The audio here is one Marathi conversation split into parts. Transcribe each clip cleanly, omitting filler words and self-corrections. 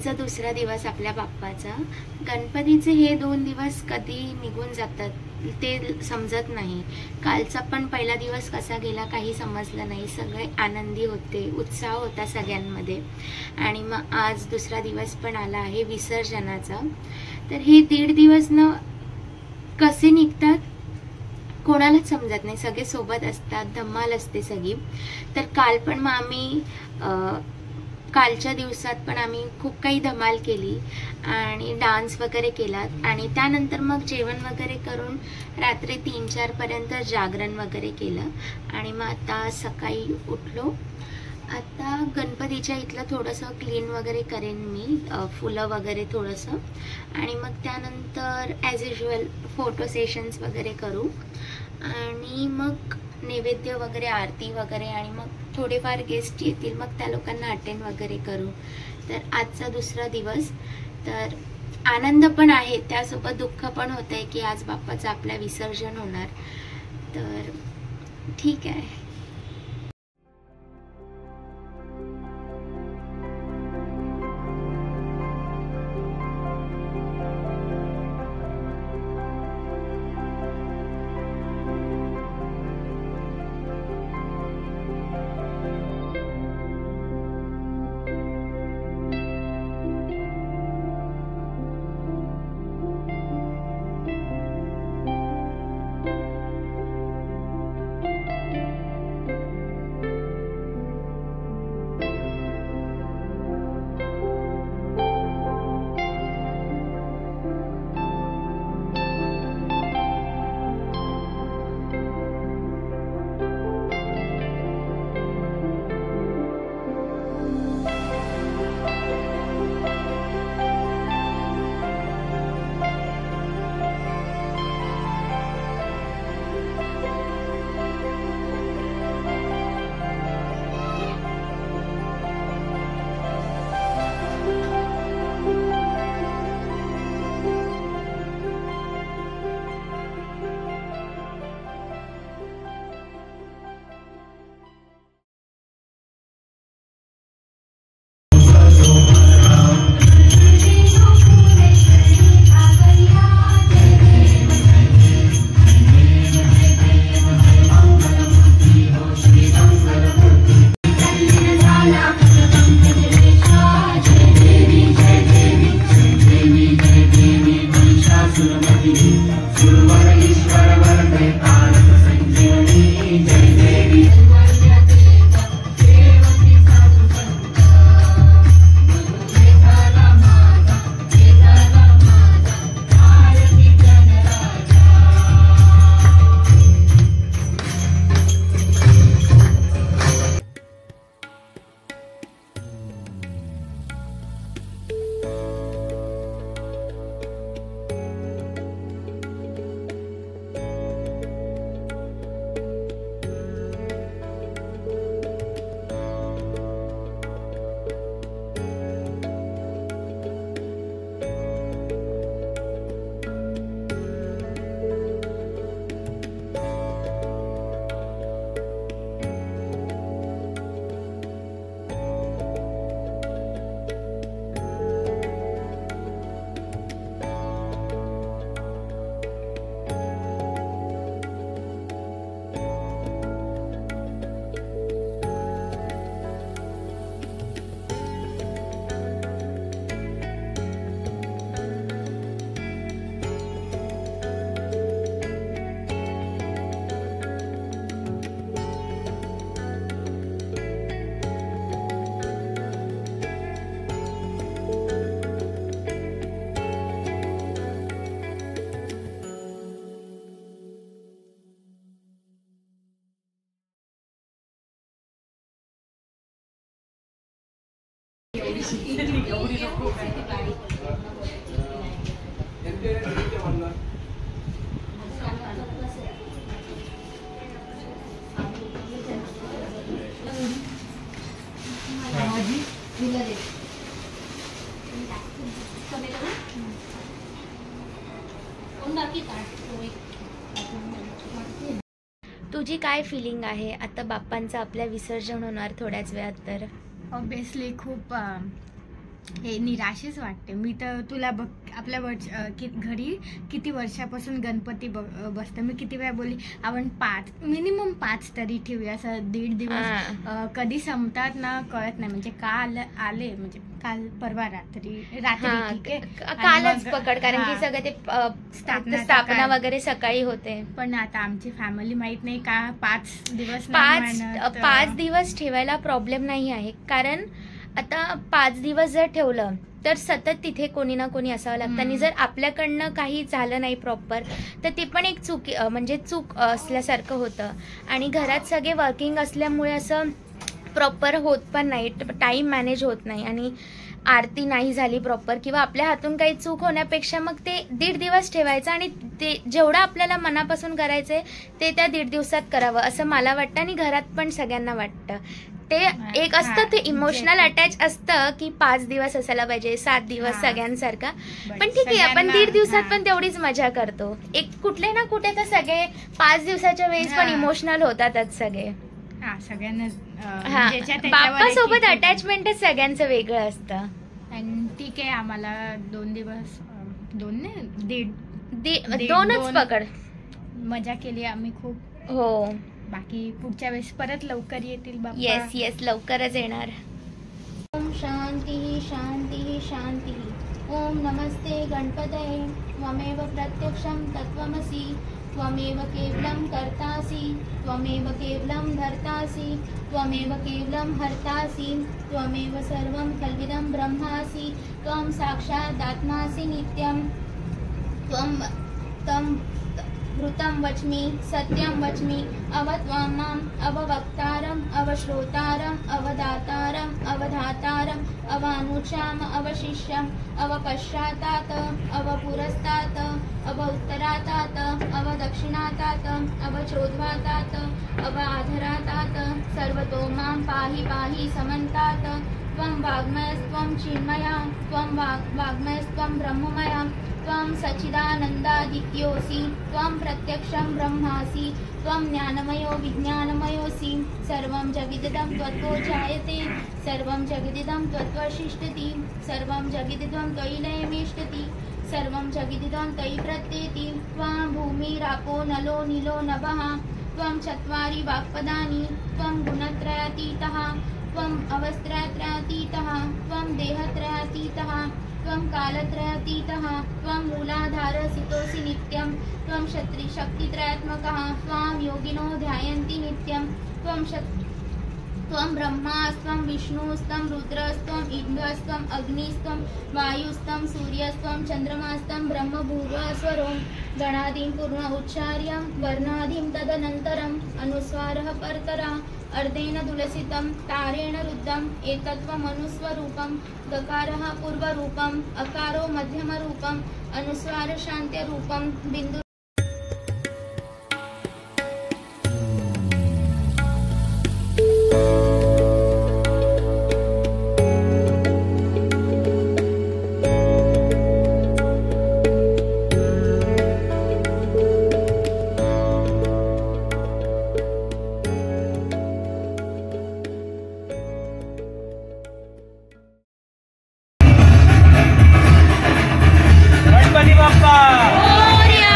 आजचा दुसरा दिवस आपल्या बाप्पाचा। गणपतीचे हे 2 दिवस कधी निघून जातात ते समजत नाही। कालचा पण पहिला दिवस कसा गेला काही समजलं नाही। सगळे आनंदी होते, उत्साह होता सगळ्यांमध्ये। आणि मग आज दुसरा दिवस पण आला आहे विसर्जनाचा। तर हे 1.5 दिवस न कसे निघतात कोणालाच समजत नाही। सगळे सोबत असतात, धमाल असते सगळी। तर काल पण मग आम्ही कालच्या दिवसात पण आम्ही खूप काही धमाल केली आणि डान्स वगैरे केला आणि त्यानंतर मग जेवण वगैरे करून रात्री 3-4 पर्यंत जागरण वगैरे केलं। आणि मग आता सकाळी उठलो। आता गणपतीच्या इथलं थोडंसं क्लीन वगैरे करेन मी, फुलं वगैरे थोडंसं, आणि मग त्यानंतर ॲज युजल फोटो सेशन्स वगैरे करू आणि मग नैवेद्य वगैरे, आरती वगैरे, आणि मग थोडेफार गेस्ट येतील मग त्या लोकांना अटेंड वगैरे करू। तर आजचा दुसरा दिवस, तर आनंद पण आहे त्यासोबत दुःख पण होतंय की आज बाप्पाचं आपल्या विसर्जन होणार। तर ठीक आहे। तुझी काय फीलिंग आहे आता बाप्पांचं आपल्या विसर्जन होणार थोड्याच वेळात? तर ऑब्वियसली खूप हे निराशच वाटते. मी तर तुला बघ आपल्या घरी किती वर्षापासून गणपती बसतो. मी किती वेळा बोलली आपण मिनिमम 5 तरी ठेवूया. असं 1.5 दिवस कधी संपतात ना कळत नाही. म्हणजे काल आले म्हणजे काल परवा रात्री ठीक आहे कालच पकड, कारण की सगळं ते स्थापना वगैरे सकाळी होते. पण आता आमची फॅमिली माहित नाही का 5 दिवस 5 दिवस ठेवायला प्रॉब्लेम नाही आहे. कारण आता 5 दिवस जर ठेवलं तर सतत तिथे कोणी ना कोणी असावं लागतं. आणि जर आपल्याकडनं काही झालं नाही प्रॉपर तर ते पण एक चूक असल्यासारखं होतं. आणि घरात सगळे वर्किंग असल्यामुळे असं प्रॉपर होत पण नाही, टाइम मॅनेज होत नाही. आणि आरती नाही झाली प्रॉपर किंवा आपल्या हातून काही चूक होण्यापेक्षा मग ते 1.5 दिवस ठेवायचं आणि ते जेवढं आपल्याला मनापासून करायचंय ते त्या 1.5 दिवसात करावं असं मला वाटतं. आणि घरात पण सगळ्यांना वाटतं. ते एक असतं ते इमोशनल अटॅच असतं की 5 दिवस असायला पाहिजे, 7 दिवस सगळ्यांसारखा. पण ठीक आहे, आपण 1.5 दिवसात पण तेवढीच मजा करतो. एक कुठले ना कुठे तर सगळे 5 दिवसाच्या वेळेस पण इमोशनल होतातच सगळे. सगळ्यांना बाप्पासोबत अटॅचमेंटच सगळ्यांचं वेगळं असतं. आणि ठीक आहे, आम्हाला 2 दिवस 2च पकड मजा केली आम्ही खूप. हो, बाकी पुढच्या वेळेस परत लवकर येतील बाप्पा. येस लवकरच येणार. ओम शांती शांती शांती. ओम नमस्ते गणपतये. त्वमेव प्रत्यक्षं तत्त्वमसि. त्वमेव केवलं कर्तासि. त्वमेव केवलं धर्तासि. त्वमेव केवलं हर्तासि. त्वमेव सर्वं कल्विदं ब्रह्मासि. त्वं साक्षादात्मासि नित्यं. त्वं भृतं वच्मि सत्यं वच्मि. अवत्वामाम् अववक्तारम् अवश्रोतारम् अवदातारम् अवधातारम् अवानुचाम अवशिष्यम् अवपश्चातात् अवपुरस्तात् अवउत्तरातात् अवदक्षिणातात् अवचोद्वातात् अवाधरातात्. सर्वतो मां पाहि पाहि समन्तात्. त्वं वाग्मयस्त्वं चिन्मया. त्वं वाग्मयस्त्वं ब्रह्ममया. त्वं सच्चिदानन्दादित्योऽसि. त्वं प्रत्यक्षं ब्रह्मासि. त्वं ज्ञानमयो विज्ञानमयोऽसि. सर्वं जगदिदं त्वत्तो जायते. सर्वं जगदिदं त्वत्वशिष्टति. सर्वं जगदिदं त्वयि लयमेष्टति. सर्वं जगदिदं त्वयि प्रत्येति. त्वं भूमिरापो नलो नीलो नभः. त्वं चत्वारि वाक्पदानि. त्वं गुणत्रयातीतः. त्वं अवस्थत्रयातीतः. त्वं देहत्रयातीतः. त्वं कालत्रयातीतः. त्वं मूलाधारसितोऽसि नित्यं. त्वं शक्तित्रयात्मकः. त्वां योगिनो ध्यायन्ति नित्यं. त्वं ब्रह्मास्त्वं विष्णुस्त्वं रुद्रस्त्वं इन्द्रस्त्वं अग्निस्त्वं वायुस्त्वं सूर्यस्त्वं चन्द्रमास्त्वं ब्रह्मभूर्वास्वरों. गणादिं पूर्ण उच्चार्यं वर्णादिं तदनन्तरम् अनुस्वारः परतरा. अर्धेन तुलसितं तारेण रुद्धम्. एतत्त्वमनुस्वरूपं. गकारः पूर्वरूपम्. अकारो मध्यमरूपम्. अनुस्वार शान्त्यरूपं. बिन्दु गणपती बाप्पा मोरया.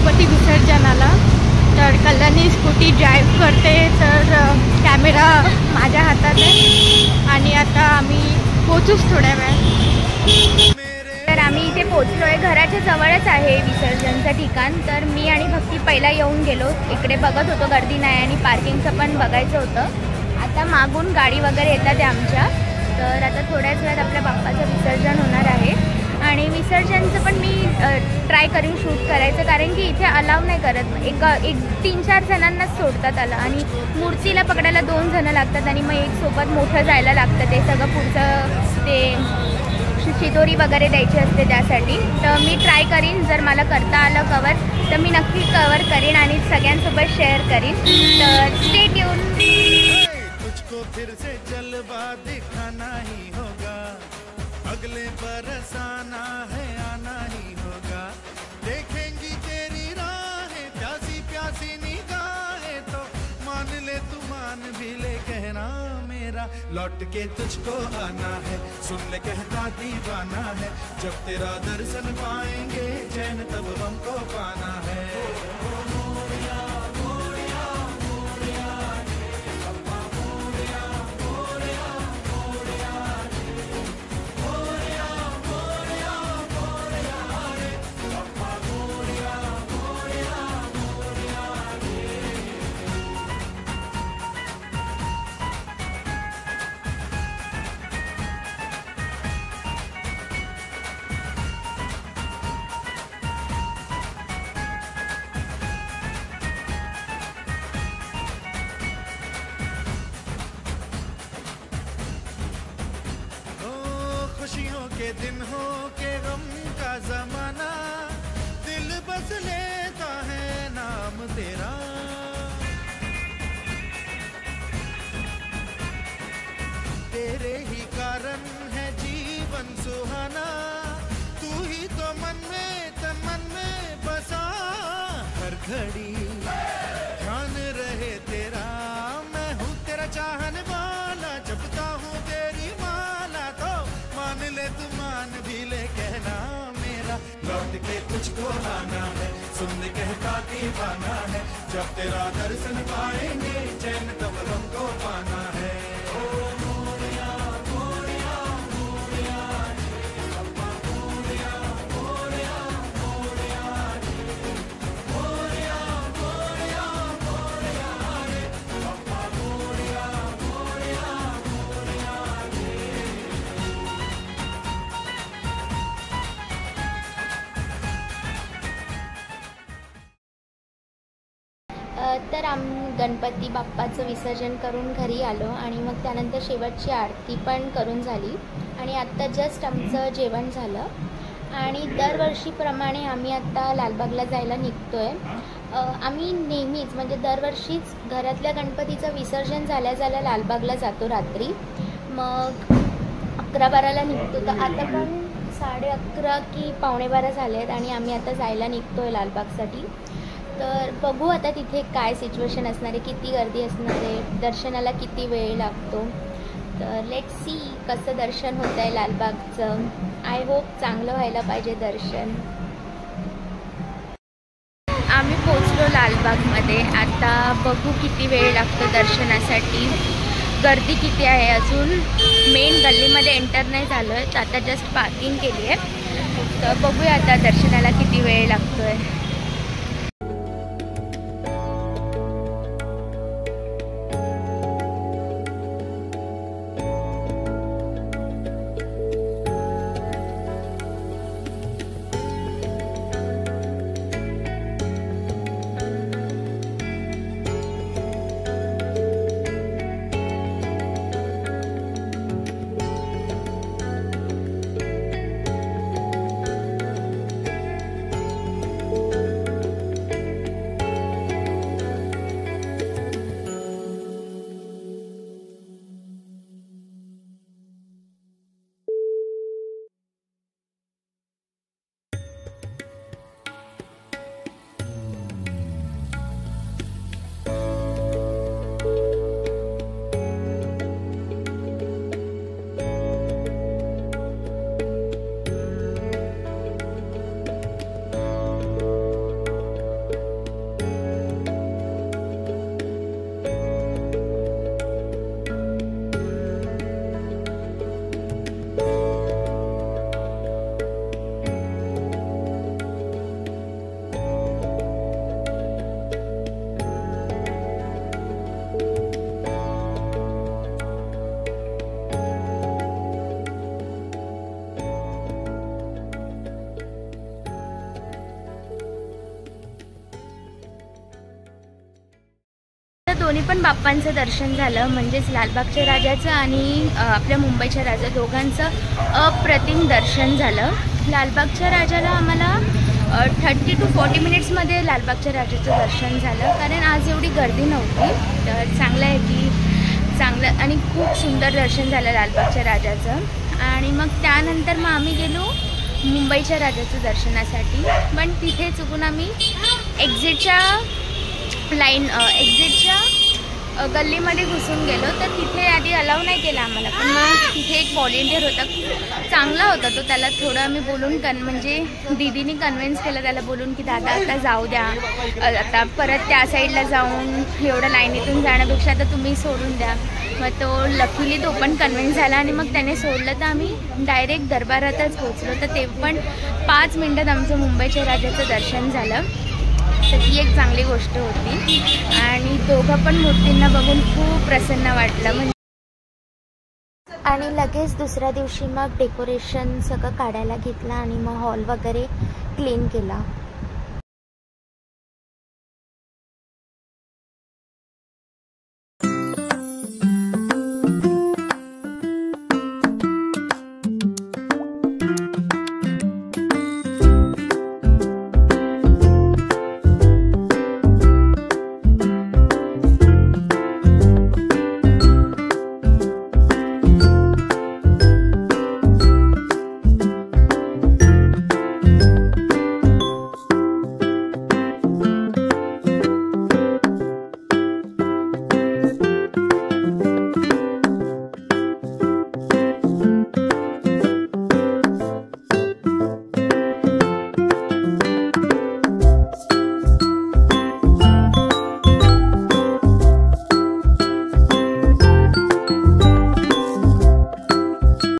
गणपती विसर्जनाला. तर कल्याणी स्कूटी ड्राईव्ह करते, तर कॅमेरा माझ्या हातात आहे आणि आता आम्ही पोचूच थोड्या वेळात. तर आम्ही इथे पोचलो आहे, घराच्या जवळच आहे विसर्जनचं ठिकाण. तर मी आणि भक्ती पहिला येऊन गेलो, इकडे बघत होतो गर्दी नाही आणि पार्किंगचं पण बघायचं होतं. आता मागून गाडी वगैरे येतात आमच्या. तर आता थोड्याच वेळात आपल्या बाप्पाचं विसर्जन होणार आहे आणि विसर्जनचं पण मी ट्राय करीन शूट करायचं, कारण की इथे अलाव नाही करत. एक 3-4 जणांनाच सोडतात आलं आणि मूर्तीला पकडायला 2 जणं लागतात आणि मग एक सोबत मोठं जायला लागतं. ते सगळं पुढचं ते शिदोरी वगैरे द्यायची असते त्यासाठी. तर मी ट्राय करीन, जर मला करता आलं कवर तर मी नक्की कवर करीन आणि सगळ्यांसोबत शेअर करीन. तर स्टे ट्यून. तुझको फिर से जलवा दिखाना ही होगा, अगले बरस आना है आना ही होगा, देखेंगी तेरी राहें प्यासी प्यासी निगाहें, तो मान ले तू मान भी ले कहना मेरा, लौट के तुझको आना है, सुन ले कहता दीवाना है, जब तेरा दर्शन पाएंगे चैन तब हमको पाना है. खुशियों के दिन हो के गम का जमाना, दिल बस लेता है नाम तेरा, तेरे ही कारण है जीवन सुहाना, तू ही तो मन में तन मन में बसा, हर घड़ी ध्यान रहे तेरा, मैं हूँ तेरा चाहने वाला, जपता हूँ तेरी माला, तो मान ले तू मान भी ले कहना मेरा, लौट के तुझको आना है, सुन ले कहता दीवाना है, जब तेरा दर्शन पाएंगे चैन तब हमको पाना है. तर गणपती बाप्पाचं विसर्जन करून घरी आलो आणि मग त्यानंतर शेवटची आरती पण करून झाली आणि आत्ता जस्ट आमचं जेवण झालं आणि दरवर्षीप्रमाणे आम्ही आत्ता लालबागला जायला निघतो आहे. आम्ही नेहमीच म्हणजे दरवर्षीच घरातल्या गणपतीचं विसर्जन झाल्या लालबागला जातो रात्री, मग 11-12ला निघतो. तर आता पण 11:30 की 11:45 झाले आहेत आणि आम्ही आता जायला निघतो आहे लालबागसाठी. तर बघू आता तिथे काय सिच्युएशन असणार आहे, किती गर्दी असणार आहे, दर्शनाला किती वेळ लागतो. तर लेट्स सी कसं दर्शन होतं आहे लालबागचं. आय होप चांगलं व्हायला पाहिजे दर्शन. आम्ही पोचलो लालबागमध्ये. आता बघू किती वेळ लागतो दर्शनासाठी, गर्दी किती आहे. अजून मेन गल्लीमध्ये एंटर नाही झालो आहे, तर आता जस्ट पार्किंग केली आहे. तर बघूया आता दर्शनाला किती वेळ लागतो आहे. दोन्ही पण बाप्पांचं दर्शन झालं, म्हणजेच लालबागच्या राजाचं आणि आपल्या मुंबईच्या राजा दोघांचं अप्रतिम दर्शन झालं. लालबागच्या राजाला आम्हाला 30 to 40 मिनिट्समध्ये लालबागच्या राजाचं दर्शन झालं, कारण आज एवढी गर्दी नव्हती. तर चांगलं आहे की चांगलं आणि खूप सुंदर दर्शन झालं लालबागच्या राजाचं. आणि मग त्यानंतर मग आम्ही गेलो मुंबईच्या राजाचं दर्शनासाठी, पण तिथे चुकून आम्ही एक्झिटच्या गल्लीमध्ये घुसून गेलो. तर तिथे आधी अलाव नाही केला आम्हाला, पण मग तिथे एक व्हॉलेंटियर होता, चांगला होता तो. त्याला थोडं आम्ही बोलून म्हणजे दीदीने कन्व्हिन्स केलं त्याला बोलून की दादा आता जाऊ द्या, आता परत त्या साईडला जाऊन एवढं लाईनीतून जाण्यापेक्षा आता तुम्ही सोडून द्या. मग तो लकीली तो पण कन्व्हिन्स झाला आणि मग त्याने सोडलं. तर आम्ही डायरेक्ट दरबारातच पोचलो. तर ते पण 5 मिनिटात आमचं मुंबईच्या राजाचं दर्शन झालं. तर ती एक चांगली गोष्ट होती आणि दोघं पण मूर्तींना बघून खूप प्रसन्न वाटलं. आणि लगेच दुसऱ्या दिवशी मग डेकोरेशन सगळं काढायला घेतलं आणि मग हॉल वगैरे क्लीन केला.